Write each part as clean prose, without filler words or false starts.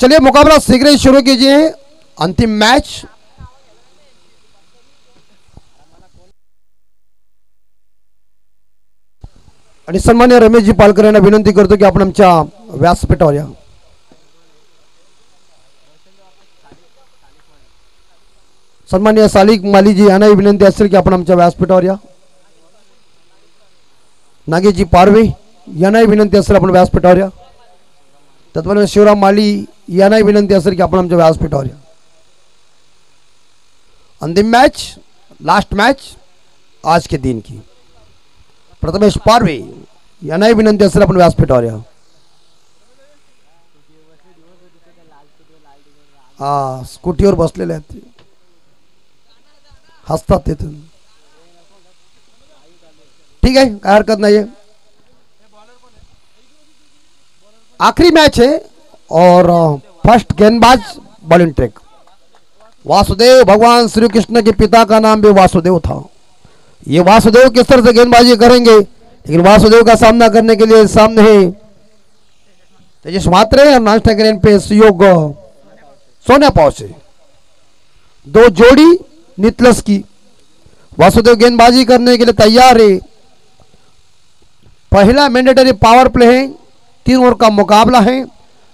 चलिए मुकाबला शीघ्र ही शुरू कीजिए। अंतिम मैच आणि सन्मान्य रमेशजी पालकर यांना विनंती करतो की आपण आमच्या व्यासपीठावर या। सन्मान्य सालिक मालीजी यांनाही विनंती असेल की आपण आमच्या व्यासपीठावर या। नागेशजी पारवे यांनाही विनंती असेल आपण व्यासपीठावर या। तत्वाने शिवराम माली यांनाही विनंती असेल की आपण आमच्या व्यासपीठावर या। अंतिम मैच, लास्ट मैच आज के दिन की। प्रथमेश पारवे यांनाही विनंती असेल आपण व्यासपीठावर या। हा स्कूटीवर बसलेले आहेत, हसतात तिथून। ठीक है, काय हरकत नहीं है। आखिरी मैच है और फर्स्ट गेंदबाज बॉलिंग ट्रैक। वासुदेव भगवान श्री कृष्ण के पिता का नाम भी वासुदेव था। ये वासुदेव किस तरह से गेंदबाजी करेंगे, लेकिन वासुदेव का सामना करने के लिए सामने है तेजस म्हात्रे और नाश्ता ग्रेन पे सहयोग सोना पाव से। दो जोड़ी नितलस की। वासुदेव गेंदबाजी करने के लिए तैयार है। पहला मैंडेटरी पावर प्ले है, 3 ओवर का मुकाबला है।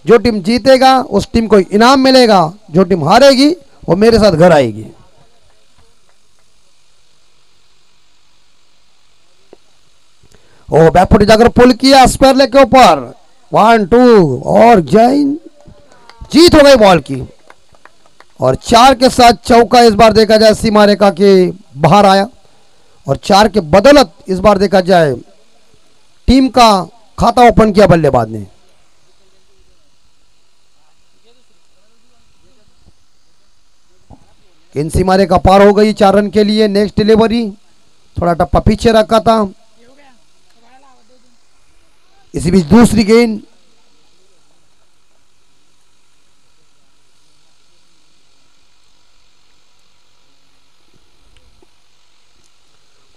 जो टीम जीतेगा उस टीम को इनाम मिलेगा, जो टीम हारेगी वो मेरे साथ घर आएगी। ओ बैकफुट जाकर पुल किया स्क्वायर लेग के ऊपर, 1 2 और जैन जीत हो गई बॉल की। और 4 के साथ चौका इस बार देखा जाए सीमा रेखा के बाहर आया। और 4 के बदौलत इस बार देखा जाए टीम का खाता ओपन किया बल्लेबाज ने। इन सीमा रेखा पार हो गई 4 रन के लिए। नेक्स्ट डिलीवरी थोड़ा टप्पा पीछे रखा था। इसी बीच दूसरी गेंद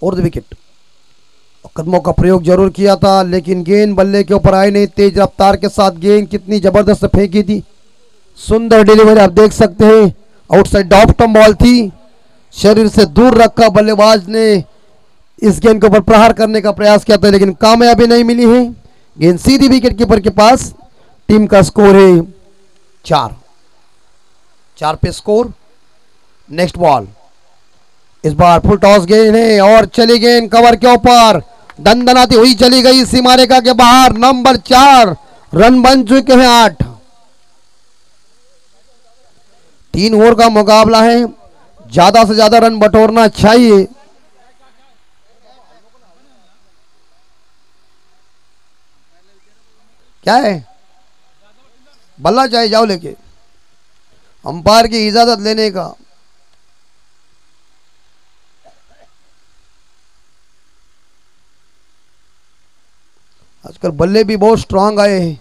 और विकेट। कदमों का प्रयोग जरूर किया था, लेकिन गेंद बल्ले के ऊपर आई नहीं। तेज रफ्तार के साथ गेंद कितनी जबरदस्त फेंकी थी। सुंदर डिलीवरी आप देख सकते हैं। आउटसाइड ऑफ टर्म बॉल थी, शरीर से दूर रखा बल्लेबाज ने इस गेंद के ऊपर प्रहार करने का प्रयास किया था, लेकिन कामयाबी नहीं मिली है। गेंद सीधी विकेट कीपर के पास। टीम का स्कोर है 4 पे स्कोर। नेक्स्ट बॉल इस बार फुल टॉस गेंद है और चली गेंद कवर के ऊपर, दंदनाती हुई चली गई सीमा रेखा के बाहर। नंबर 4 रन बन चुके हैं 8। 3 ओवर का मुकाबला है, ज्यादा से ज्यादा रन बटोरना चाहिए। क्या है, बल्ला चाहिए, जाओ लेके। अंपायर की इजाजत लेने का। आजकल बल्ले भी बहुत स्ट्रांग आए हैं,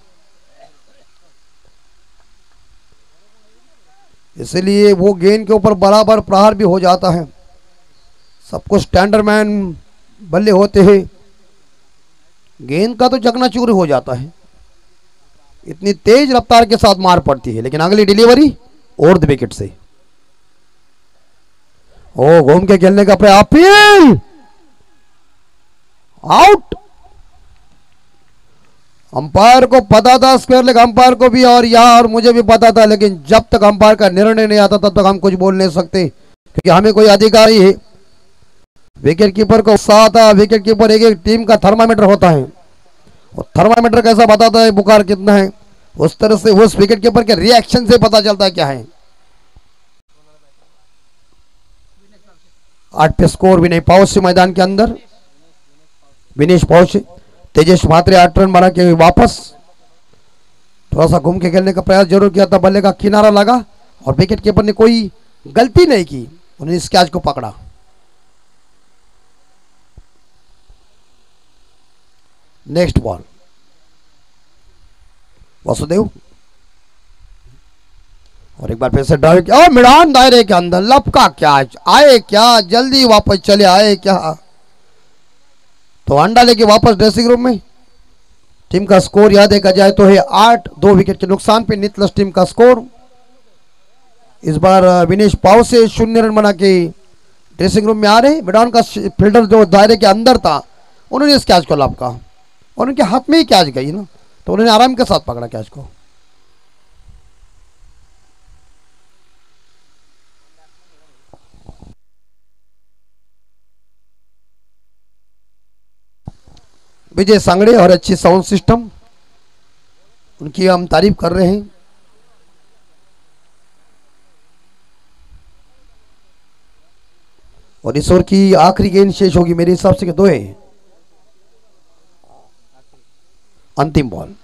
इसलिए वो गेंद के ऊपर बराबर प्रहार भी हो जाता है। सब कुछ स्टैंडर्ड मैन बल्ले होते हैं, गेंद का तो चकनाचूर हो जाता है, इतनी तेज रफ्तार के साथ मार पड़ती है। लेकिन अगली डिलीवरी और द विकेट से ओ घूम के खेलने का प्रयास, अपील आउट। अंपायर को पता था, स्क्वायर लेग अंपायर को भी और यहां और मुझे भी पता था, लेकिन जब तक अंपायर का निर्णय नहीं आता तब तक हम कुछ बोल नहीं सकते, क्योंकि हमें कोई अधिकारी है। विकेट कीपर को साथ, विकेट कीपर एक टीम का थर्मामीटर होता है, और थर्मामीटर कैसा बताता है बुखार कितना है, उस तरह से उस विकेट कीपर के रिएक्शन से पता चलता है क्या है। 8 पे स्कोर। विनय पाउस मैदान के अंदर, विनेश पाउस। तेजस म्हात्रे 8 रन बना के वापस। थोड़ा सा घूम के खेलने का प्रयास जरूर किया था, बल्ले का किनारा लगा और विकेट कीपर ने कोई गलती नहीं की, उन्होंने इस कैच को पकड़ा। नेक्स्ट बॉल वासुदेव, और एक बार फिर से ड्राइव किया और मैदान दायरे के अंदर लपका कैच। आए क्या, जल्दी वापस चले आए क्या, तो अंडा लेके वापस ड्रेसिंग रूम में। टीम का स्कोर यह देखा जाए तो है 8, 2 विकेट के नुकसान पे नितलस टीम का स्कोर। इस बार विनेश पाव से 0 रन बना के ड्रेसिंग रूम में आ रहे। मैदान का फील्डर जो दायरे के अंदर था उन्होंने इस कैच को लापका और उनके हाथ में ही कैच गई ना, तो उन्होंने आराम के साथ पकड़ा कैच को। विजय सांगड़े और अच्छी साउंड सिस्टम, उनकी हम तारीफ कर रहे हैं। और इस ओवर की आखिरी गेंद शेष होगी मेरे हिसाब से कि 2 है। अंतिम बॉल।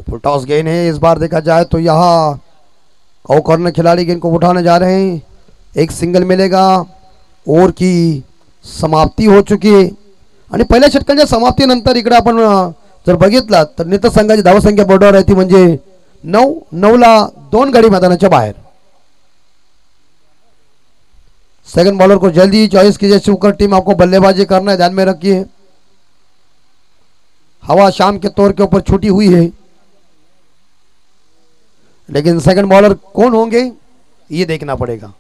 फुल टॉस गेंद है। इस बार देखा जाए तो यहाँ कॉर्नर खिलाड़ी गेंद को उठाने जा रहे हैं। एक सिंगल मिलेगा। ओव्हर की समाप्ती हो चुकी आहे आणि पहिल्या षटकांच्या समाप्तीनंतर इकडे आपण जर बघितला तर नेता संघाची धावसंख्या बोर्डवर आहे ती म्हणजे 9 ला 2 गडी मैदानाच्या बाहेर। सेकंड बॉलर को जल्दी चॉइस कीजिए। शुकर टीम आपको बल्लेबाजी करना है, ध्यान में रखिए। हवा शाम के तौर के ऊपर छूटी हुई है, लेकिन सेकंड बॉलर कौन होंगे ये देखना पड़ेगा।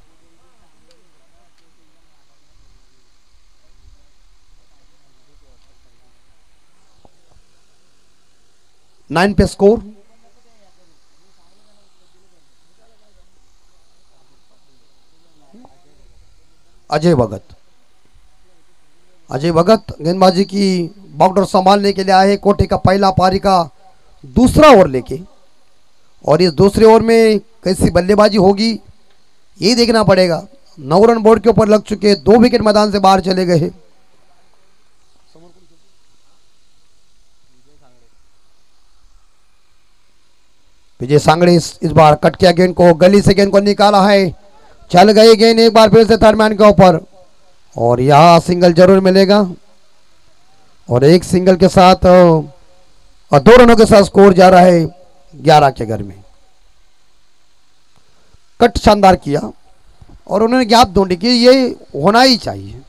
नाइन पे स्कोर। अजय भगत गेंदबाजी की बाउंड्री संभालने के लिए आए। कोटे का पहला पारी का दूसरा ओवर लेके, और इस दूसरे ओवर में कैसी बल्लेबाजी होगी ये देखना पड़ेगा। 9 रन बोर्ड के ऊपर लग चुके, 2 विकेट मैदान से बाहर चले गए। विजय सांगड़े इस बार कट किया गेंद को, गली से गेंद को निकाला है, चल गई गेंद एक बार फिर से थर्ड मैन के ऊपर, और यहां सिंगल जरूर मिलेगा। और एक सिंगल के साथ और 2 रनों के साथ स्कोर जा रहा है 11 के घर में। कट शानदार किया और उन्होंने गैप ढूंढी कि ये होना ही चाहिए।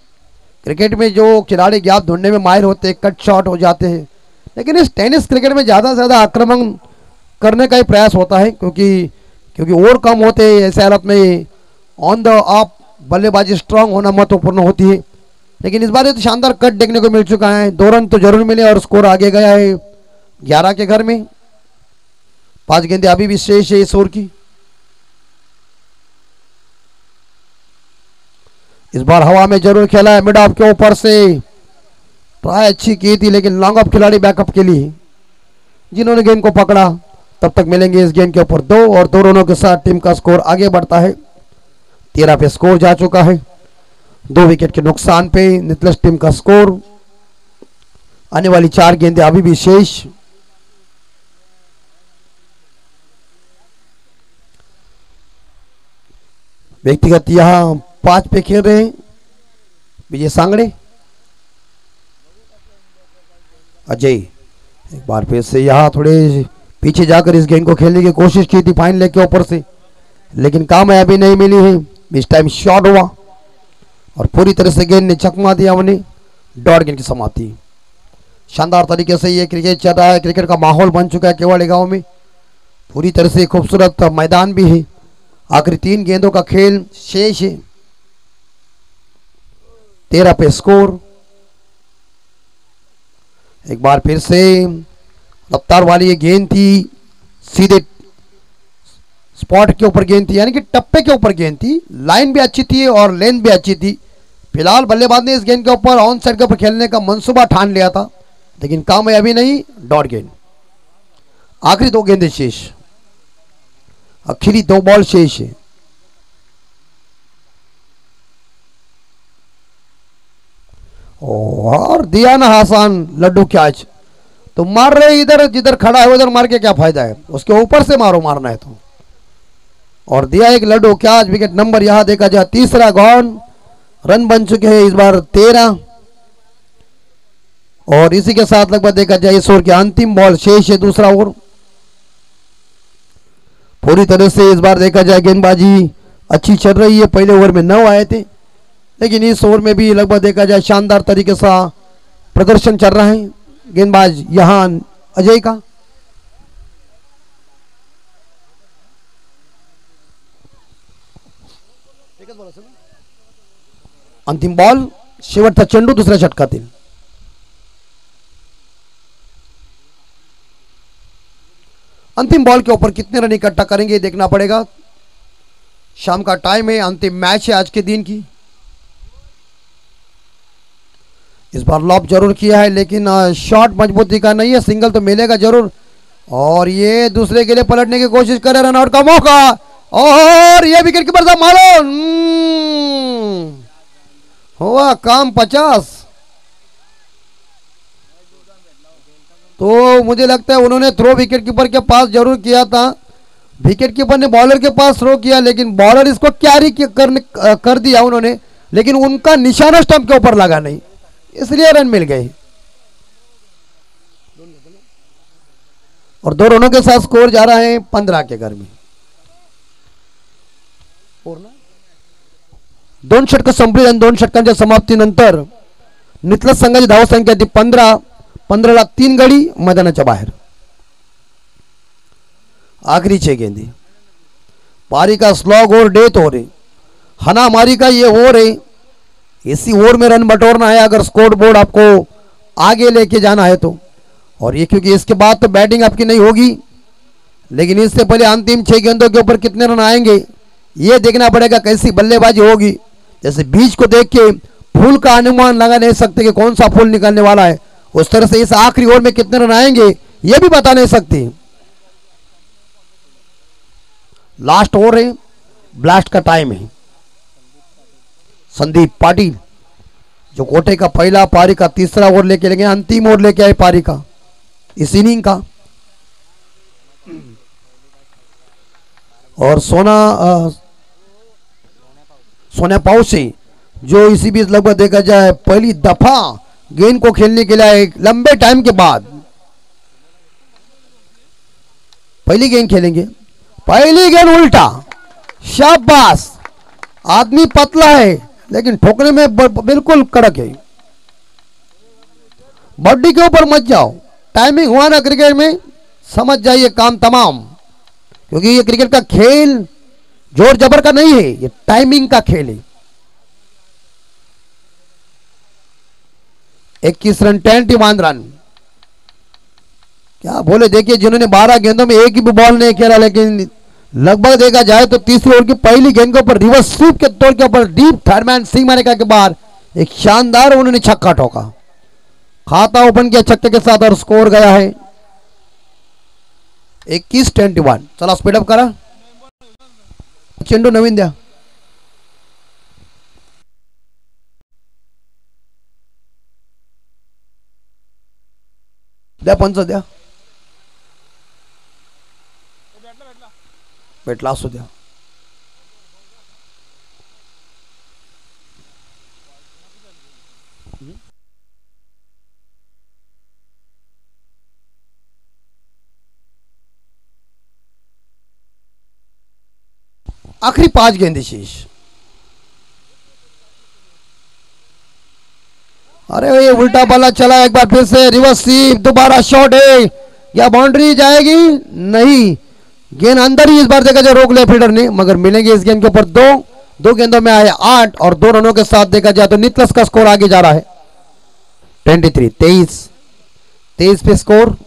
क्रिकेट में जो खिलाड़ी गैप ढूंढने में माहिर होते हैं, कट शॉट हो जाते हैं, लेकिन इस टेनिस क्रिकेट में ज़्यादा से ज़्यादा आक्रमण करने का ही प्रयास होता है, क्योंकि ओवर कम होते हैं। ऐसे हालत में ऑन द ऑफ बल्लेबाजी स्ट्रांग होना महत्वपूर्ण होती है। लेकिन इस बार तो शानदार कट देखने को मिल चुका है। 2 रन तो जरूर मिले और स्कोर आगे गया है 11 के घर में। 5 गेंदें अभी भी शेष है इस ओवर की। इस बार हवा में जरूर खेला है, मिड ऑफ के ऊपर से ट्राई अच्छी की थी, लेकिन लॉन्ग ऑफ खिलाड़ी बैकअप के लिए जिन्होंने गेंद को पकड़ा तब तक मिलेंगे इस गेंद के ऊपर 2, और 2 रनों के साथ टीम का स्कोर आगे बढ़ता है। 13 पे स्कोर जा चुका है। 2 विकेट के नुकसान पे नितलस टीम का स्कोर। आने वाली 4 गेंदें अभी भी शेष। व्यक्तिगत यहां 5 पे खेल रहे हैं विजय सांगड़े। अजय एक बार फिर से यहां थोड़े पीछे जाकर इस गेंद को खेलने की कोशिश की थी फाइन लेग के ऊपर से, लेकिन कामयाबी नहीं मिली है। इस टाइम शॉट हुआ और पूरी तरह से गेंद ने चकमा दिया उन्हें। डॉट गेंद की समाप्ति। शानदार तरीके से ये क्रिकेट चल रहा है। क्रिकेट का माहौल बन चुका है केवड़ी गांव में। पूरी तरह से खूबसूरत मैदान भी है। आखिरी 3 गेंदों का खेल शेष है। 13 पे स्कोर। एक बार फिर से रफ्तार वाली ये गेंद थी, सीधे स्पॉट के ऊपर गेंद थी, यानी कि टप्पे के ऊपर गेंद थी। लाइन भी अच्छी थी और लेंथ भी अच्छी थी। फिलहाल बल्लेबाज ने इस गेंद के ऊपर ऑन साइड के ऊपर खेलने का मंसूबा ठान लिया था, लेकिन कामयाबी नहीं। डॉट गेंद। आखिरी 2 गेंदें शेष, आखिरी 2 बॉल शेष है। और दिया ना आसान लड्डू कैच। तो मार रहे इधर, जिधर खड़ा है उधर मार के क्या फायदा है, उसके ऊपर से मारो मारना है तो। और दिया एक लड्डू कैच। विकेट नंबर यहां देखा जाए 3रा गॉन। रन बन चुके हैं इस बार 13, और इसी के साथ लगभग देखा जाए इस ओवर की अंतिम बॉल शेष है। दूसरा ओवर पूरी तरह से इस बार देखा जाए गेंदबाजी अच्छी चल रही है। पहले ओवर में 9 आए थे, लेकिन इस ओवर में भी लगभग देखा जाए शानदार तरीके से प्रदर्शन चल रहा है गेंदबाज यहाँ अजय का। अंतिम बॉल, शेवटचा चेंडू दुसऱ्या षटकातील। अंतिम बॉल के ऊपर कितने रन इकट्ठा करेंगे देखना पड़ेगा। शाम का टाइम है, अंतिम मैच है आज के दिन की। इस बार लॉब जरूर किया है, लेकिन शॉट मजबूती का नहीं है, सिंगल तो मिलेगा जरूर। और ये दूसरे के लिए पलटने की कोशिश करे, रन आउट का मौका, और ये विकेट कीपर साहब मारो, हुआ काम 50। तो मुझे लगता है उन्होंने थ्रो विकेट कीपर के पास जरूर किया था। विकेट कीपर ने बॉलर के पास थ्रो किया, लेकिन बॉलर इसको कैरी कर दिया उन्होंने, लेकिन उनका निशाना स्टंप के ऊपर लगा नहीं, इसलिए रन मिल गए। और 2 रनों के साथ स्कोर जा रहा है 15 के घर में। 2 षटक संपली आणि 2 षटकांच्या समाप्तीनंतर नितलस संघाची धावसंख्या ती 15ला 3 गडी मैदानाच्या बाहेर। आखिरी 6 गेंदे, पारी का स्लॉग और डेथ हो रही, हना मारी का ये ओवर है। इसी ओवर में रन बटोरना है अगर स्कोर बोर्ड आपको आगे लेके जाना है तो। और ये क्योंकि इसके बाद तो बैटिंग आपकी नहीं होगी, लेकिन इससे पहले अंतिम 6 गेंदों के ऊपर कितने रन आएंगे ये देखना पड़ेगा, कैसी बल्लेबाजी होगी। जैसे बीज को देख के फूल का अनुमान लगा नहीं सकते कि कौन सा फूल निकलने वाला है, उस तरह से इस आखिरी ओवर में कितने रन आएंगे ये भी बता नहीं सकते। लास्ट ओवर है, ब्लास्ट का टाइम है। संदीप पाटिल जो कोटे का पहला, पारी का तीसरा ओवर लेके लेंगे, अंतिम ओवर लेके आए पारी का इस इनिंग का। और सोना पाउसे जो इसी बीच लगभग देखा जाए पहली दफा गेंद को खेलने के लिए एक लंबे टाइम के बाद पहली गेंद खेलेंगे। पहली गेंद उल्टा, शाबाश, आदमी पतला है लेकिन ठोकने में बिल्कुल कड़क है। बॉडी के ऊपर मत जाओ, टाइमिंग हुआ ना क्रिकेट में समझ जाइए काम तमाम, क्योंकि ये क्रिकेट का खेल जोर जबर का नहीं है, ये टाइमिंग का खेल है। 21 रन 21 रन, क्या बोले। देखिए जिन्होंने 12 गेंदों में एक ही भी बॉल नहीं खेला, लेकिन लगभग देखा जाए तो तीसरी ओवर की पहली गेंद के ऊपर रिवर्स स्वीप के तौर के ऊपर डीप थर्डमैन सिंह मारेगा के बाद एक शानदार उन्होंने छक्का ठोका, खाता ओपन किया छक्के के साथ और स्कोर गया है 21-21। चला स्पीड अप करा, चेंडू नवीन द्या, द्या पंच द्या, भेटला असू द्या। आखिरी 5 गेंदे शेष। अरे ये उल्टा बल्ला चला, एक बार फिर से रिवर्स स्वीप, दोबारा शॉट है, या बाउंड्री जाएगी नहीं, गेंद अंदर ही इस बार देखा जाए रोक लिया फील्डर ने, मगर मिलेंगे इस गेंद के ऊपर 2 गेंदों में आए 8 और 2 रनों के साथ देखा जाए तो नितलस का स्कोर आगे जा रहा है 23 पे स्कोर।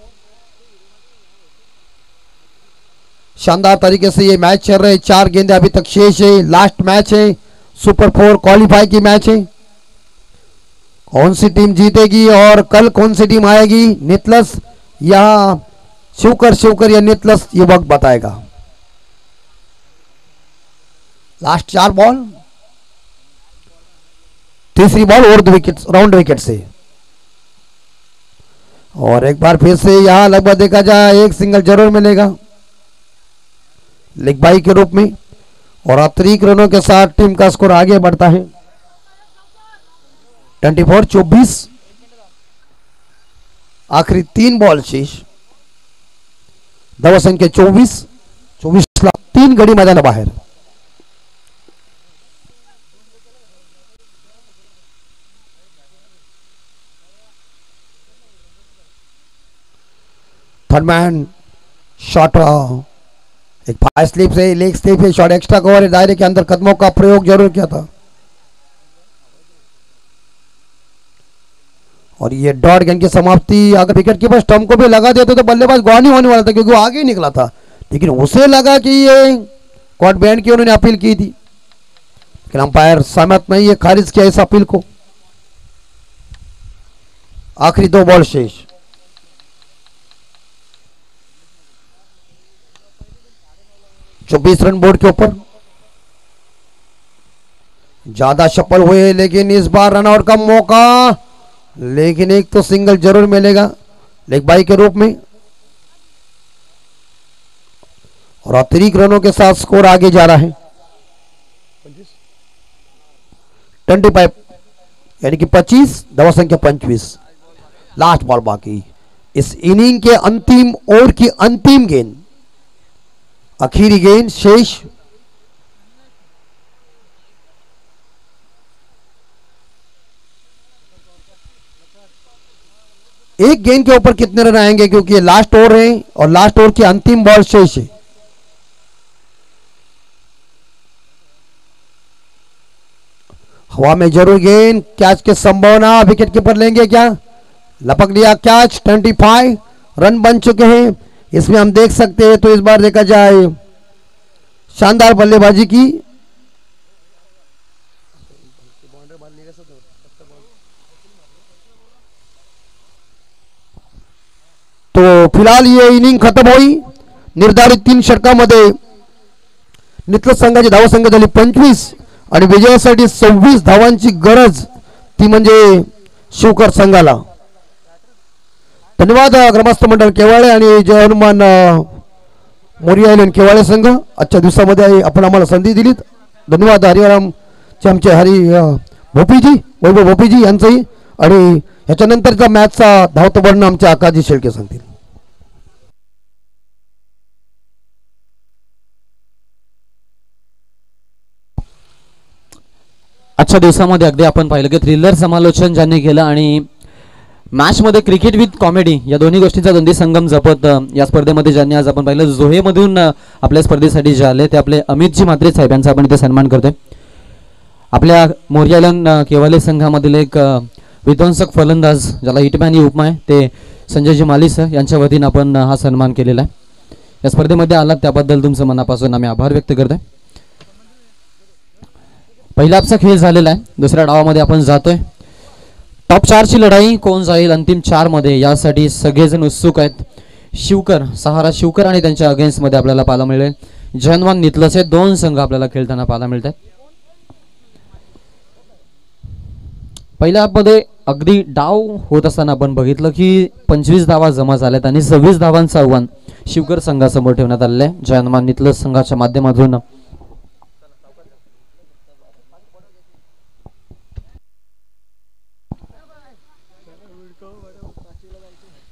शानदार तरीके से ये मैच चल रहे, 4 गेंदे अभी तक शेष है, लास्ट मैच है, सुपर 4 क्वालिफाई की मैच है। कौन सी टीम जीतेगी और कल कौन सी टीम आएगी, नितलस या शिवकर या नितलस, ये वक्त बताएगा। लास्ट 4 बॉल, तीसरी बॉल और 2 विकेट, राउंड विकेट से। और एक बार फिर से यहां लगभग देखा जाए एक सिंगल जरूर मिलेगा लेग बाई के रूप में, और अतिरिक्त रनों के साथ टीम का स्कोर आगे बढ़ता है 24-24। आखिरी 3 बॉल शेष, धाव संख्या 24 ला 3 गडी मैदाना बाहेर। थर्ड मैन शॉट, एक 5 स्लिप से लेग स्लिप है, शॉट एक्स्ट्रा कवर है, दायरे के अंदर कदमों का प्रयोग जरूर किया था। और ये डॉट गेंद की समाप्ति। अगर विकेट कीपर स्टंप को भी लगा देते तो बल्लेबाज गौनी होने वाला था, क्योंकि वो आगे ही निकला था, लेकिन उसे लगा कि ये कॉट बैंड की उन्होंने अपील की थी, लेकिन अंपायर सहमत नहीं है, खारिज किया इस अपील को। आखिरी 2 बॉल शेष। चौबीस रन बोर्ड के ऊपर। ज्यादा सफल हुए, लेकिन इस बार रन आउट का मौका, लेकिन एक तो सिंगल जरूर मिलेगा लेग बाई के रूप में, और अतिरिक्त रनों के साथ स्कोर आगे जा रहा है 25, यानी कि 25, दवा संख्या 25। लास्ट बॉल बाकी। इस इनिंग के अंतिम ओवर की अंतिम गेंद, आखिरी गेंद शेष। एक गेंद के ऊपर कितने रन आएंगे, क्योंकि ये लास्ट ओवर है और लास्ट ओवर की अंतिम बॉल शेष है। हवा में जरूर गेंद, कैच की संभावना, विकेट कीपर लेंगे क्या, लपक लिया कैच। 25 रन बन चुके हैं। इसमें हम देख सकते हैं, तो इस बार देखा जाए शानदार बल्लेबाजी की। तो फिलहाल ये इनिंग खत्म हुई। निर्धारित 3 षटकामध्ये नितलज संघाची धावसंख्या झाली 25 आणि विजयासाठी 26 धावांची गरज, ती म्हणजे शिवकर संघाला। धन्यवाद ग्रामस्थ मंडळ केवाळे आणि जय हनुमान मोरिया आयलंड केवाळे संघ, आजच्या दिवसामध्ये आपण आम्हाला संधी दिलीत। धन्यवाद हरिराम चे आमचे हरी भोपीजी, वैभव भोपीजी यांचंही, आणि ह्याच्यानंतरचा मॅचचा धावतो वर्णन आमचे आकाजी शेळके सांगतील। आजच्या दिवसामध्ये अगदी आपण पाहिलं की थ्रिलर समालोचन ज्यांनी केलं आणि मॅच मध्ये क्रिकेट विथ कॉमेडी या दोन्ही गोष्टींचा दोन्ही संगम जपत या स्पर्धेमध्ये ज्यांनी आज आपण पाहिलं जोहेमधून आपल्या स्पर्धेसाठी जे आले ते आपले अमितजी म्हात्रे साहेब यांचा आपण इथे सन्मान करतोय। आपल्या मोरियालन केवाले संघामधील एक विध्वंसक फलंदाज ज्याला हिटमॅन ही उपमा आहे, ते संजयजी माली सर यांच्या वतीने आपण हा सन्मान केलेला आहे। या स्पर्धेमध्ये आलात त्याबद्दल तुमचं मनापासून आम्ही आभार व्यक्त करतोय। पहिला आपचा खेळ झालेला आहे, दुसऱ्या डावामध्ये आपण जातोय। टॉप 4 ची लढाई कोण जाईल अंतिम 4 मध्ये, यासाठी सगळेजण उत्सुक आहेत। शिवकर, सहारा शिवकर आणि त्यांच्या अगेन्स्ट मध्ये आपल्याला पाहायला मिळेल जयनवान नितलचे 2 संघ आपल्याला खेळताना पाहायला मिळतात। पहिल्या मध्ये अगदी डाव होत असताना आपण बघितलं की 25 धावा जमा झाल्यात आणि 26 धावांचं आव्हान शिवकर संघासमोर ठेवण्यात आलेलं आहे जयनवान नितलज संघाच्या माध्यमातून।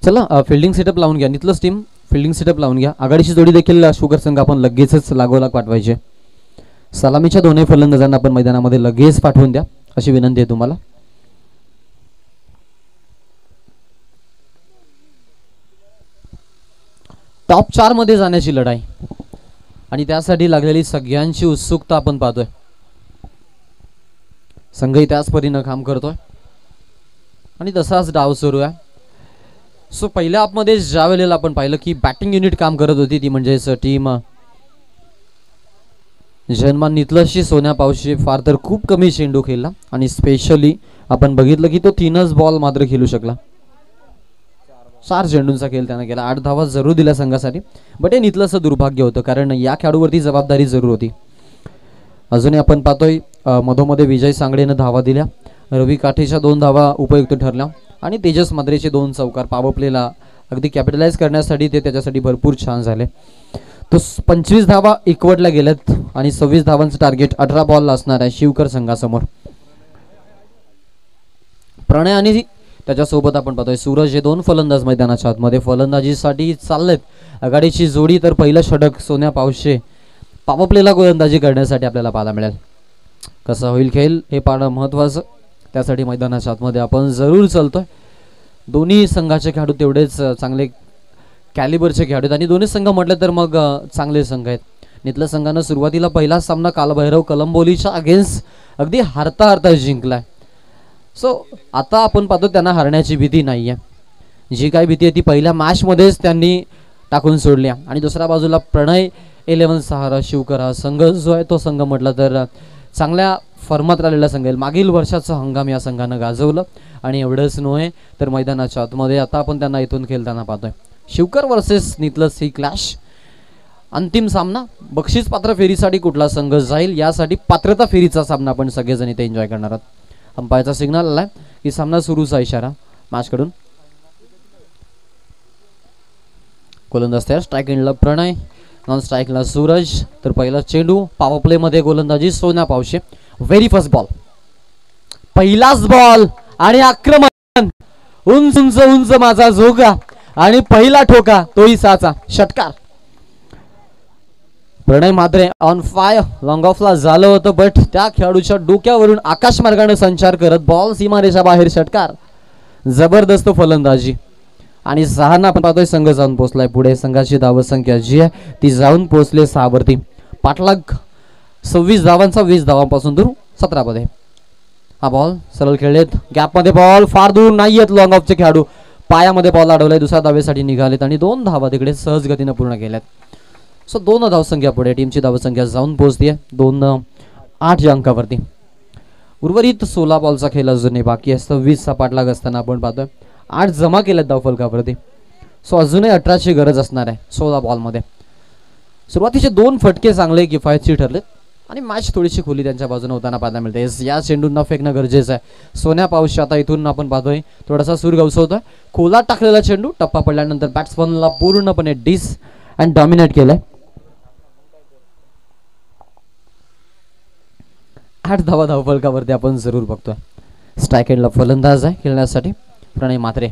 चला फिल्डिंग सेटअप लावून घ्या, नितलज टीम फिल्डिंग सेटअप लावून घ्या। आघाडीची जोडी देखील शुगर संघ आपण लगेचच लागोलाग पाठवायचे। सलामीच्या दोन्ही फलंदाजांना आपण मैदानामध्ये लगेच पाठवून द्या अशी विनंती आहे तुम्हाला। टॉप 4 मध्ये जाण्याची लढाई आणि त्यासाठी लागलेली सगळ्यांची उत्सुकता आपण पाहतोय। संघही त्याच परीने काम करतोय आणि तसाच डाव सुरू आहे। सो पहिल्या आपमध्ये ज्या वेळेला आपण पाहिलं की बॅटिंग युनिट काम करत होती ती म्हणजेच टीम जयनवान नितलजशी सोन्या पावशी फार तर खूप कमी चेंडू खेळला आणि स्पेशली आपण बघितलं की तो 3च बॉल मात्र खेळू शकला। 4 चेंडूंचा खेळ त्याने केला, 8 धावा जरूर दिल्या संघासाठी, बट हे नितलजचं दुर्भाग्य होतं कारण या खेळाडूवरती जबाबदारी जरूर होती। अजूनही आपण पाहतोय मधोमध्ये विजय सांगडेने धावा दिल्या, रवी काठेच्या 2 धावा उपयुक्त ठरल्या आणि तेजस माद्रेचे 2 चौकार पॉवर प्लेला अगदी कॅपिटलाइज करण्यासाठी ते त्याच्यासाठी भरपूर छान झाले। तो 25 धावा एकवटल्या गेल्यात आणि 26 धावांचं टार्गेट 18 बॉलला असणार आहे शिवकर संघासमोर। प्रणय आणि त्याच्यासोबत आपण पाहतोय सूरज हे 2 फलंदाज मैदानाच्या आतमध्ये फलंदाजीसाठी चाललेत। आघाडीची जोडी तर पहिलं षटक सोन्या पावशे पॉवर प्लेला गोलंदाजी करण्यासाठी आपल्याला पाहायला मिळेल। कसा होईल खेळ हे पाहणं महत्त्वाचं, त्यासाठी मैदानाच्या आतमध्ये आपण जरूर चलतोय। दोन्ही संघाचे खेळाडू तेवढेच चांगले कॅलिबरचे खेळाडू आहेत आणि दोन्ही संघ म्हटलं तर मग चांगले संघ आहेत. नितलं संघानं सुरुवातीला पहिला सामना कालभैरव कलंबोलीच्या अगेन्स्ट अगदी हारता हारता जिंकलाय. सो आता आपण पाहतो त्यांना हरण्याची भीती नाही आहे. जी काय भीती आहे ती पहिल्या मॅचमध्येच त्यांनी टाकून सोडली. आणि दुसऱ्या बाजूला प्रणय 11 सहारा शिवकर हा संघ जो आहे तो संघ म्हटलं तर चांगल्या फॉर्मात राहिलेला संघ आहे. मागील वर्षाचं हंगाम या संघानं गाजवलं आणि एवढंच नव्हे तर मैदानाच्या आतमध्ये आता आपण त्यांना इथून खेळताना पाहतोय. शिवकर वर्सेस नितलस ही क्लॅश, अंतिम सामना. बक्षीस पात्र फेरीसाठी कुठला संघ जाईल यासाठी पात्रता फेरीचा सामना आपण सगळेजण इथे एन्जॉय करणार आहोत. अंपायरचा सिग्नल आलाय की सामना सुरूचा इशारा मॅचकडून. गोलंदाज तयार. स्ट्राईक एंडला प्रणय, नॉन स्ट्राईकला सूरज. तर पहिला चेंडू पॉवर प्ले मध्ये गोलंदाजी Sonya Pawshe. Very first ball, पहिलाच बॉल आणि आक्रमण. उंच उंच उंच माझा झोगा आणि पहिला ठोका तोही साचा षटकार. Pranay Mhatre on fire. Long ऑफला झालं होतं बट त्या खेळाडूच्या डोक्यावरून आकाश मार्गाने संचार करत बॉल सीमारेषा बाहेर षटकार. जबरदस्त फलंदाजी. आणि 6 आपण पाहतोय संघ जाऊन पोहोचलाय पुढे. संघाची धावसंख्या जी आहे ती जाऊन पोहोचले 6 वरती. पाठलाग 26 धावांचा 20 धावांपासून दूर 17 मध्ये. हा बॉल सरळ खेळलेत. गॅपमध्ये बॉल फार दूर नाही येत. लॉंग ऑफचे खेळाडू पायामध्ये बॉल अडवलाय. दुसऱ्या धावेसाठी निघालेत आणि 2 धावा तिकडे सहज गतीनं पूर्ण केल्यात. सो 2 धावसंख्या पुढे. टीमची धावसंख्या जाऊन पोहोचते 2-8 या अंकावरती. उर्वरित 16 बॉलचा खेळ अजूनही बाकी आहे. 26चा पाठलाग असताना आपण पाहतोय 8 जमा केल्यात धावफलकावरती. सो अजूनही 18ची गरज असणार आहे 16 बॉलमध्ये. सुरुवातीचे 2 फटके चांगले किफायतशीर ठरलेत आणि मॅच थोडीशी खुली त्यांच्या बाजूने होताना पाहायला मिळते. या चेंडूंना फेकणं गरजेचं आहे. सोन्या पावशी आता इथून आपण पाहतोय थोडासा सूर गवसवतोय. खोलात टाकलेला चेंडू टप्पा पडल्यानंतर बॅट्समनला पूर्णपणे डिस अँड डॉमिनेट केलंय. 8 धावा धावफलकावरती आपण जरूर बघतोय. स्ट्राईक एंडला फलंदाज आहे खेळण्यासाठी प्रणय म्हात्रे.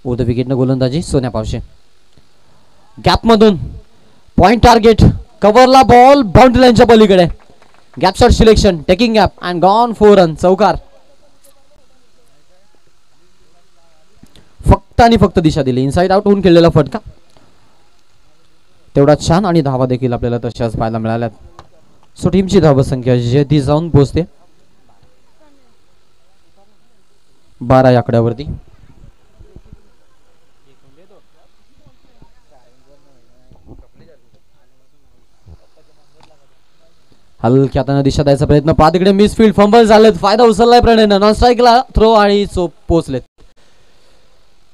उर्ध विकेटनं गोलंदाजी सोन्या पावशे. गॅपमधून पॉइंट टार्गेट. कव्हरला बॉल बाउंड्री लाईनच्या पलीकडे. Gap shot selection, taking gap and gone 4 run. चौकार. फक्त आणि फक्त दिशा दिली. इनसाइड आउट होऊन खेळलेला फटका तेवढा छान आणि धावा देखील आपल्याला तशाच पाहायला मिळाल्यात. सो टीमची धावसंख्या जी ती जाऊन पोहोचते 12 या आकड्यावरती. हलक्या हाताने दिशा द्यायचा प्रयत्न. पहा तिकडे मिसफील्ड, फंबल झालेत. फायदा उचललाय प्रणयनं. नॉन स्ट्राईकला थ्रो आणि पोहोचलेत.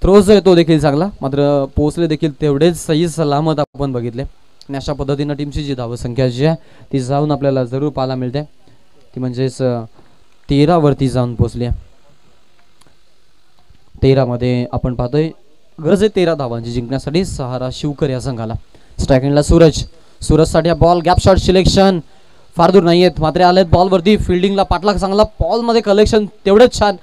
थ्रो जो आहे तो देखील चांगला, मात्र पोहोचले देखील तेवढेच सही सलामत आपण बघितले. आणि अशा पद्धतीनं टीमची जी धावसंख्या जी आहे ती जाऊन आपल्याला जरूर पाहायला मिळते. ती म्हणजेच 13 वरती जाऊन पोहोचली आहे. 13 मध्ये आपण पाहतोय गरज आहे 13 धावांची जिंकण्यासाठी सहारा शिवकर या संघाला. स्ट्राईक एंडला सूरज. सूरजसाठी बॉल. गॅप शॉट सिलेक्शन फार दूर नाही आहेत, मात्र आलेत बॉलवरती. फिल्डिंगला पाठलाग चांगला. बॉलमध्ये कलेक्शन तेवढंच छान.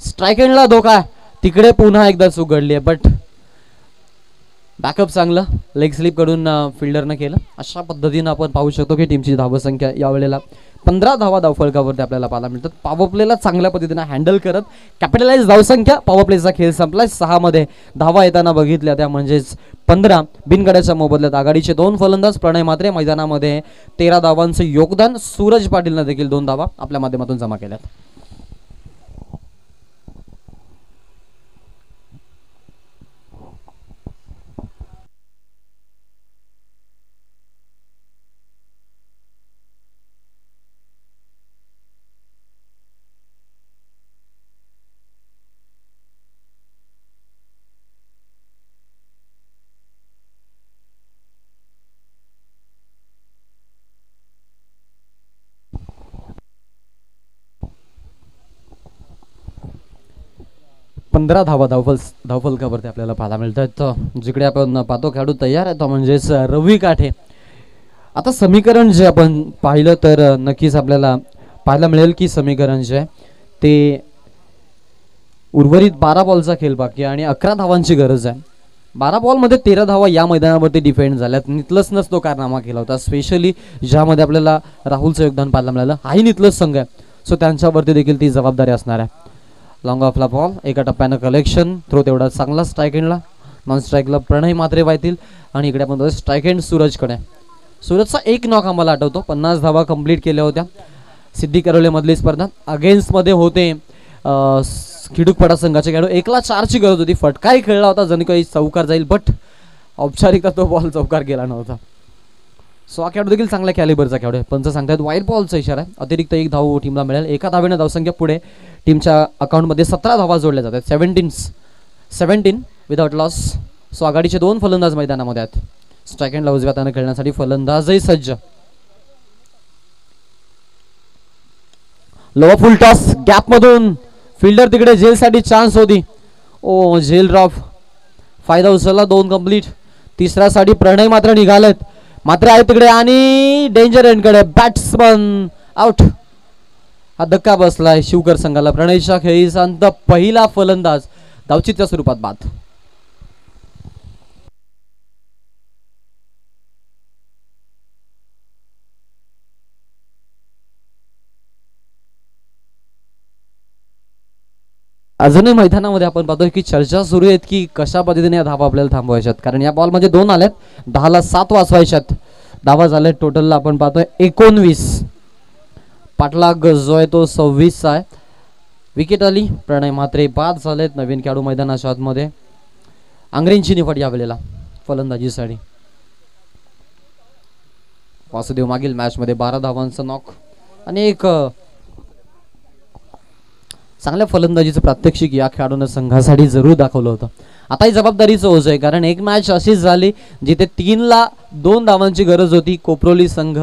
स्ट्राईक एंडला धोका. तिकडे पुन्हा एकदा चूक घडली आहे बट बॅकअप चांगलं लेग स्लिप कडून फिल्डरनं केलं. अशा पद्धतीनं आपण पाहू शकतो की टीमची धावसंख्या यावेळेला 15 धावा धावफलकावरती आपल्याला पाहायला मिळतात. पॉवर प्लेला चांगल्या पद्धतीनं हँडल करत कॅपिटलाइज धावसंख्या. पॉवर प्लेचा खेळ संपलाय. 6 मध्ये धावा येताना बघितल्या त्या म्हणजेच 15 बिनगड्याच्या मोबदल्यात. आघाडीचे 2 फलंदाज प्रणय म्हात्रे मैदानामध्ये 13 धावांचं योगदान. सूरज पाटीलनं देखील 2 धावा आपल्या माध्यमातून जमा केल्यात. पंधरा धावा धावफलकावरती आपल्याला पाहायला मिळतात. जिकडे आपण पाहतो खेळाडू तयार आहे तो म्हणजेच रवी काठे. आता समीकरण जे आपण पाहिलं तर नक्कीच आपल्याला पाहायला मिळेल की समीकरण जे आहे ते उर्वरित 12 बॉलचा खेळ बाकी आणि 11 धावांची गरज आहे. 12 बॉलमध्ये 13 धावा या मैदानावरती डिफेंड झाल्यात. नितलस नसतो कारनामा केला होता, स्पेशली ज्यामध्ये आपल्याला राहुलचं योगदान पाहायला मिळालं. हाही नितलस संघ आहे, सो त्यांच्यावरती देखील ती जबाबदारी असणार आहे. लॉंग ऑफला बॉल, एका टप्प्यानं कलेक्शन, थ्रो तेवढा चांगला. स्ट्राईक एंडला नॉन स्ट्राईकला प्रणय मात्रे पाहतील आणि इकडे आपण स्ट्राईक हँड सूरजकडे. सूरजचा एक नॉक आम्हाला आठवतो, 50 धावा कंप्लीट केल्या होत्या सिद्धी करवलेमधली स्पर्धा. अगेन्स्टमध्ये होते खिडूकपाडा संघाचे खेळाडू. 1ला4ची गरज होती, फटकाही खेळला होता जणू काही चौकार जाईल, बट औपचारिकता तो बॉल चौकार गेला नव्हता. सो हा खेळाडू देखील चांगल्या कॅलिबरचा खेळाडू आहे. पंच सांगतात वाईट बॉलचा इशारा आहे. अतिरिक्त 1 धाव टीमला मिळेल. एका धावेने धावसंख्या पुढे. टीमच्या अकाउंटमध्ये 17 धावा जोडल्या जातात. 17 विदाउट लॉस. सो आघाडीचे 2 फलंदाज मैदानामध्ये आहेत. स्ट्राईक हँडला उजव्या हाताने खेळण्यासाठी फलंदाजही सज्ज. लोअर फुल टॉस गॅप मधून फिल्डर तिकडे झेलसाठी चान्स होती. ओ झेल ड्रॉप. फायदा उचलला. 2 कंप्लीट. तिसऱ्यासाठी प्रणय मात्र निघालेत. मात्र आहे तिकडे आणि डेंजर एंडकडे बॅट्समन आउट. हा धक्का बसलाय शिवकर संघाला. प्रणयच्या खेळीचा पहिला फलंदाज धावचीच्या स्वरूपात बाद. अजूनही मैदानामध्ये आपण पाहतोय की चर्चा सुरू आहेत की कशा पद्धतीने या धावा आपल्याला थांबवायच्यात, कारण या बॉल मध्ये 2 आल्यात. 10ला 7 वाचवायच्यात. धावा झाल्यात टोटलला आपण पाहतोय 19. पाठलाग जो आहे तो 26 आहे. विकेट आली. प्रणय मात्रे बाद झालेत. नवीन खेळाडू मैदानाच्या आतमध्ये. आंग्रेंची निवड या वेळेला फलंदाजीसाठी. वासुदेव मागील मॅच मध्ये 12 धावांचा नॉक आणि एक चांगल्या फलंदाजीचं प्रात्यक्षिक या खेळाडूने संघासाठी जरूर दाखवलं होतं. आता ही जबाबदारीचं ओझ आहे, कारण एक मॅच अशीच झाली जिथे 3ला 2 धावांची गरज होती. कोपरोली संघ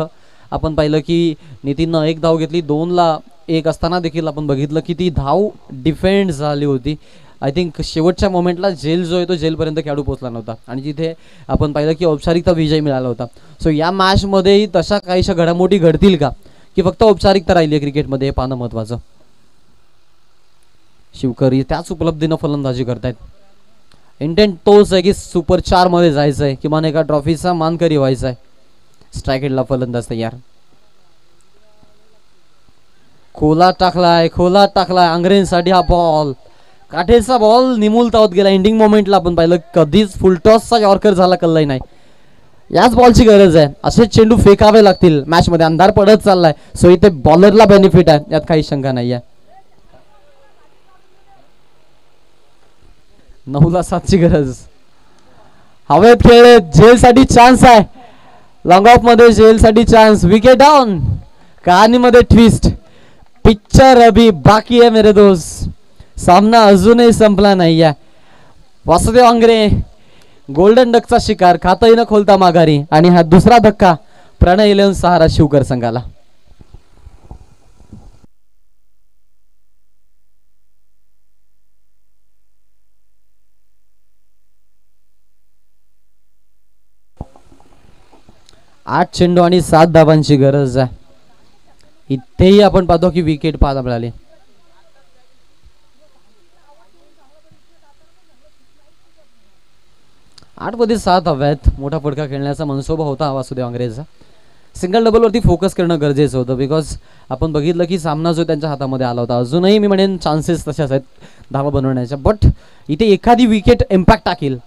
आपण पाहिलं की नितीननं 1 धाव घेतली. 2ला 1 असताना देखील आपण बघितलं की ती धाव डिफेंड झाली होती. आय थिंक शेवटच्या मोमेंटला जेल जो आहे तो जेलपर्यंत खेळाडू पोहोचला नव्हता आणि जिथे आपण पाहिलं की औपचारिकता विजय मिळाला होता. सो या मॅचमध्येही तशा काहीशा घडामोडी घडतील का, की फक्त औपचारिकता राहिली आहे क्रिकेटमध्ये, हे पाहणं महत्त्वाचं. शिवकरी त्याच उपलब्धीनं फलंदाजी करतायत. इंटेंट तोच आहे की सुपर 4 मध्ये जायचं आहे, किमान एका ट्रॉफीचा मानकरी व्हायचा आहे. स्ट्राईक हँडला फलंदाज तयार. खोला टाकलाय आंग्रेंसाठी हा बॉल. काठेचा बॉल निमुलता होत गेला. एंडिंग मोमेंटला आपण पाहिलं कधीच फुलटॉसचा यॉर्कर झाला कल्लाही नाही. याच बॉलची गरज आहे. असेच चेंडू फेकावे लागतील. मॅच मध्ये अंधार पडत चाललाय. सो इथे बॉलरला बेनिफिट आहे, यात काही शंका नाही आहे. 9ला 7ची गरज. हवेत खेळ. झेलसाठी चान्स आहे. लॉंग ऑफ मध्ये झेलसाठी चान्स. Wicket down. कहाणीमध्ये ट्विस्ट. पिक्चर अभी बाकी आहे मेरे दोस्त. सामना अजूनही संपला नाही आहे. वासुदेव आंग्रे गोल्डन डकचा शिकार. खातही न खोलता माघारी. आणि हा दुसरा धक्का प्रणय 11 सहारा शिवकर संघाला. आठ चेंडू आणि 7 धावांची गरज आहे. इथेही आपण पाहतो की विकेट पाहायला मिळाली. आठ मध्ये 7 हव्यात. मोठा फटका खेळण्याचा मनसोबा होता वासुदेव आंग्रेचा. सिंगल डबल वरती फोकस करणं गरजेचं होतं, बिकॉज आपण बघितलं की सामना जो त्यांच्या हातामध्ये आला होता. अजूनही मी म्हणेन चान्सेस तशाच आहेत धावा बनवण्याच्या, बट इथे एखादी विकेट इम्पॅक्ट टाकेल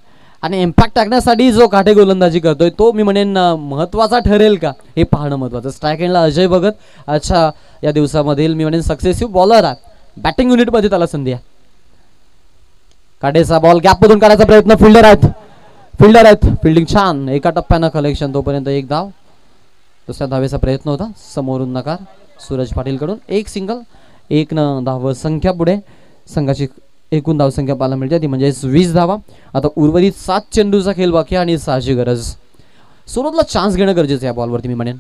आणि इम्पॅक्ट टाकण्यासाठी जो काटे गोलंदाजी करतोय तो मी म्हणेन महत्त्वाचा ठरेल का हे पाहणं महत्त्वाचं. स्ट्राईक हँडला अजय भगत अच्छा या दिवसामधील मी म्हणेन सक्सेसिव्ह बॉलर आहे. बॅटिंग युनिटमध्ये त्याला संधी आहे. काटेचा बॉल गॅपमधून काढायचा प्रयत्न. फिल्डर आहेत. फिल्डिंग छान. एका टप्प्यानं कलेक्शन. तोपर्यंत 1 धाव. दुसऱ्या धावेचा प्रयत्न होता. समोरून नकार सूरज पाटील कडून. 1 सिंगल. 1 धाव संख्या पुढे. संघाची एकूण धावसंख्या पाहायला मिळते ती म्हणजे 20 धावा. आता उर्वरित 7 चेंडूचा खेळ बाकी आणि 6ची गरज. सूरजला चान्स घेणं गरजेचं आहे या बॉलवरती मी म्हणेन,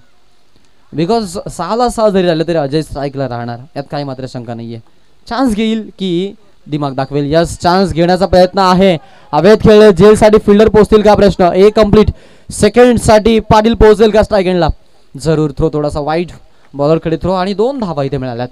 बिकॉज 6ला 6 जरी राहिलं तरी अजय स्ट्राईकला राहणार, यात काही मात्र शंका नाहीये. चान्स घेईल की दिमाग दाखवेल. यस, चान्स घेण्याचा प्रयत्न आहे. हवेत खेळ. जेलसाठी फिल्डर पोहोचतील का प्रश्न. A complete. सेकंडसाठी पाटील पोहोचेल का स्ट्राईक हँडला. जरूर. थ्रो थोडासा वाईट. बॉलरकडे थ्रो आणि 2 धावा इथे मिळाल्यात.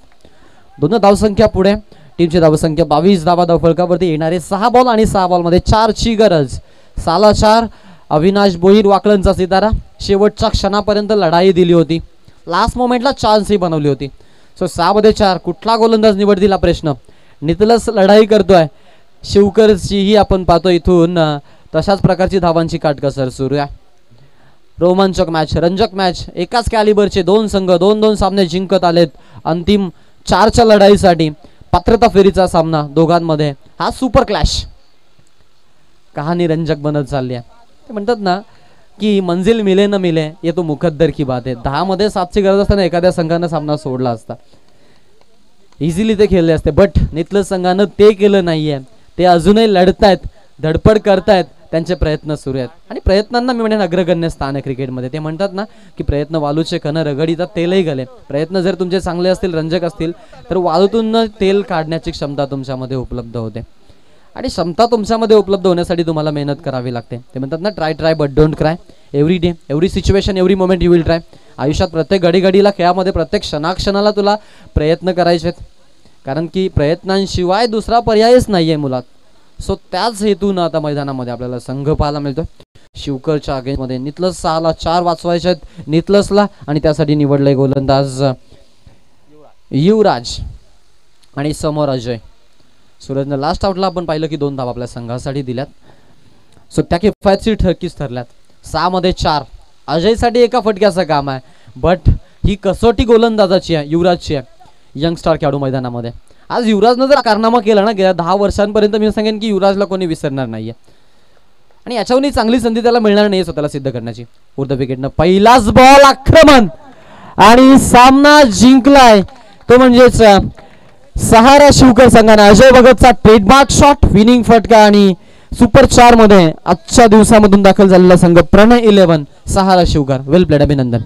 2 धावसंख्या पुढे. टीमची धावसंख्या 22 धावा. धावफलकावरती येणारे 6 बॉल आणि 6 बॉलमध्ये 4ची गरज. 6ला 4. अविनाश भोईर वाकलनचा सितारा. शेवटच्या क्षणापर्यंत लढाई दिली होती. लास्ट मोमेंटला चान्सही बनवली होती. सो 6 मध्ये 4. कुठला गोलंदाज निवडतील हा प्रश्न. नितलस लढाई करतोय. शिवकरची ही आपण पाहतो इथून तशाच प्रकारची धावांची काटकसर सुरू आहे. रोमांचक मॅच, रंजक मॅच, एकाच कॅलिबरचे दोन संघ 2-2 सामने जिंकत आलेत. अंतिम 4च्या लढाईसाठी पात्रता फेरीचा सामना दोघांमध्ये. हा सुपर क्लॅश कहाणी रंजक बनत चालली आहे. ते म्हणतात ना की मंजिल मिले न मिले ये तो मुकद्दर की बात आहे. 10 मध्ये 7ची गरज असताना एखाद्या संघानं सामना सोडला असता, इझिली ते खेळले असते. बट नितलस संघानं ते केलं नाहीये. ते अजूनही लढतायत, धडपड करतायत, त्यांचे प्रयत्न सुरू आहेत आणि प्रयत्नांना मी म्हणेन अग्रगण्य स्थान आहे क्रिकेटमध्ये. ते म्हणतात ना की प्रयत्न वालूचे कण रगडीतात तेलही गले. प्रयत्न जर तुमचे चांगले असतील, रंजक असतील, तर वालूतून तेल काढण्याची क्षमता तुमच्यामध्ये उपलब्ध होते आणि क्षमता तुमच्यामध्ये उपलब्ध होण्यासाठी तुम्हाला मेहनत करावी लागते. ते म्हणतात ना try but don't cry. Every day, every situation, every moment you will try. आयुष्यात प्रत्येक घडीघडीला, खेळामध्ये प्रत्येक क्षणाक्षणाला तुला प्रयत्न करायचे आहेत, कारण की प्रयत्नांशिवाय दुसरा पर्यायच नाहीये मुलात. सो त्याच हेतून आता मैदानामध्ये आपल्याला संघ पाहायला मिळतो. शिवकरच्या अगेन्स्टमध्ये नितलस 6ला 4 वाचवायचे आहेत नितलसला आणि त्यासाठी निवडले गोलंदाज युवराज आणि समोर अजय. सूरजनं लास्ट आउटला आपण पाहिलं की 2 धावा आपल्या संघासाठी दिल्यात. सो त्या किफायतशीर ठरकीच ठरल्यात. 6 मध्ये 4 अजयसाठी एका फटक्याचं काम आहे. बट ही कसोटी गोलंदाजाची आहे, युवराजची आहे, यंगस्टार खेळाडू मैदानामध्ये. आज युवराजनं जर कारनामा केला ना गेल्या 10 वर्षांपर्यंत, मी सांगेन की युवराजला कोणी विसरणार नाहीये आणि याच्याहूनही चांगली संधी त्याला मिळणार नाही स्वतःला सिद्ध करण्याची. उर्ध विकेटनं पहिलाच बॉल आक्रमण आणि सामना जिंकलाय तो म्हणजेच सहारा शिवकर संघाने. अजय भगतचा ट्रेडमार्क शॉट, विनिंग फटका आणि सुपर 4 मध्ये आजच्या दिवसामधून दाखल झालेला संघ प्रणय 11 सहारा शिवकर. वेल प्लेड, अभिनंदन.